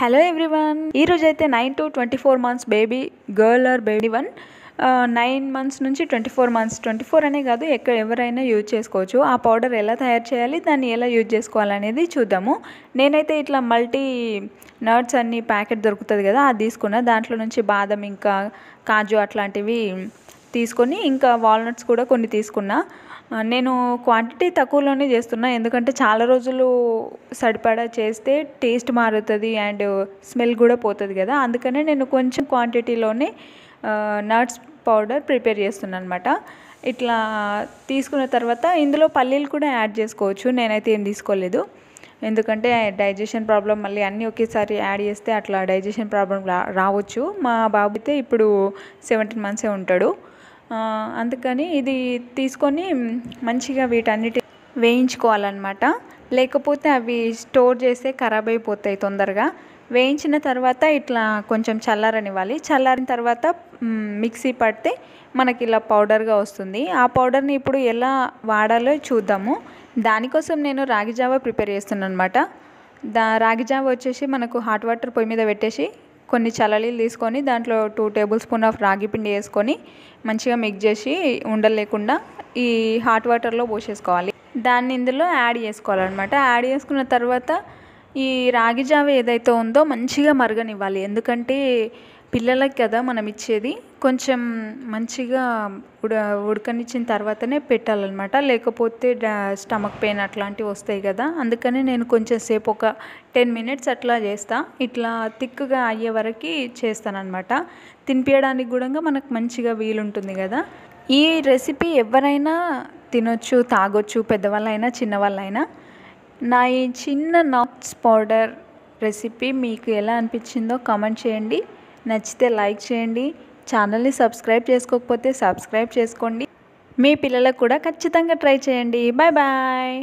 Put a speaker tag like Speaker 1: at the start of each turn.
Speaker 1: Hello everyone, ఈరోజు అయితే 9 to 24 months baby girl or baby 9 months నుంచి 24 మంత్స్ 24 అనే కాదు ఎవరైనా యూజ్ చేసుకోవచ్చు. ఆ పౌడర్ ఎలా తయారు చేయాలి, దాన్ని ఎలా యూజ్ చేసుకోవాలనేది చూద్దాము. నేనైతే ఇట్లా మల్టీ నట్స్ అన్ని ప్యాకెట్ దొరుకుతుంది కదా, అది తీసుకున్నా. దాంట్లో నుంచి బాదం ఇంకా కాజు అట్లాంటివి తీసుకొని, ఇంకా వాల్నట్స్ కూడా కొన్ని తీసుకున్నా. నేను క్వాంటిటీ తక్కువలోనే చేస్తున్నా, ఎందుకంటే చాలా రోజులు సరిపడా చేస్తే టేస్ట్ మారుతుంది అండ్ స్మెల్ కూడా పోతుంది కదా. అందుకనే నేను కొంచెం క్వాంటిటీలోనే నట్స్ పౌడర్ ప్రిపేర్ చేస్తున్నాను అనమాట. ఇట్లా తీసుకున్న తర్వాత ఇందులో పల్లీలు కూడా యాడ్ చేసుకోవచ్చు. నేనైతే ఏం తీసుకోలేదు, ఎందుకంటే డైజెషన్ ప్రాబ్లం మళ్ళీ అన్నీ ఒకేసారి యాడ్ చేస్తే అట్లా డైజెషన్ ప్రాబ్లం రావచ్చు. మా బాబు అయితే ఇప్పుడు 17 మంత్సే ఉంటాడు. అందుకని ఇది తీసుకొని మంచిగా వీటన్నిటి వేయించుకోవాలన్నమాట. లేకపోతే అవి స్టోర్ చేస్తే ఖరాబ్ అయిపోతాయి తొందరగా. వేయించిన తర్వాత ఇట్లా కొంచెం చల్లారనివ్వాలి. చల్లారిన తర్వాత మిక్సీ పడితే మనకి ఇలా పౌడర్గా వస్తుంది. ఆ పౌడర్ని ఇప్పుడు ఎలా వాడాలో చూద్దాము. దానికోసం నేను రాగి జావా ప్రిపేర్ చేస్తున్నాను అనమాట. రాగి జావా వచ్చేసి మనకు హాట్ వాటర్ పొయ్యి మీద పెట్టేసి కొన్ని చల్లనీళ్ళు తీసుకొని దాంట్లో 2 టేబుల్ స్పూన్ ఆఫ్ రాగి పిండి వేసుకొని మంచిగా మిక్స్ చేసి ఉండలు లేకుండా ఈ హాట్ వాటర్లో పోసేసుకోవాలి. దాన్ని ఇందులో యాడ్ చేసుకోవాలన్నమాట. యాడ్ చేసుకున్న తర్వాత ఈ రాగి జావ ఏదైతే ఉందో మంచిగా మరగనివ్వాలి. ఎందుకంటే పిల్లలకి కదా మనం ఇచ్చేది, కొంచెం మంచిగా ఉడకనిచ్చిన తర్వాతనే పెట్టాలన్నమాట. లేకపోతే స్టమక్ పెయిన్ అట్లాంటివి వస్తాయి కదా. అందుకని నేను కొంచెం సేపు ఒక 10 మినిట్స్ అట్లా చేస్తా. ఇట్లా థిక్గా అయ్యే వరకు చేస్తానన్నమాట. తినిపించడానికి కూడా మనకు మంచిగా వీలుంటుంది కదా. ఈ రెసిపీ ఎవరైనా తినొచ్చు, తాగొచ్చు, పెద్దవాళ్ళైనా చిన్నవాళ్ళైనా. నా ఈ చిన్న నట్స్ పౌడర్ రెసిపీ మీకు ఎలా అనిపించిందో కామెంట్ చేయండి. నచ్చితే లైక్ చేయండి. ఛానల్ని సబ్స్క్రైబ్ చేసుకోకపోతే సబ్స్క్రైబ్ చేసుకోండి. మీ పిల్లలకు కూడా ఖచ్చితంగా ట్రై చేయండి. Bye bye.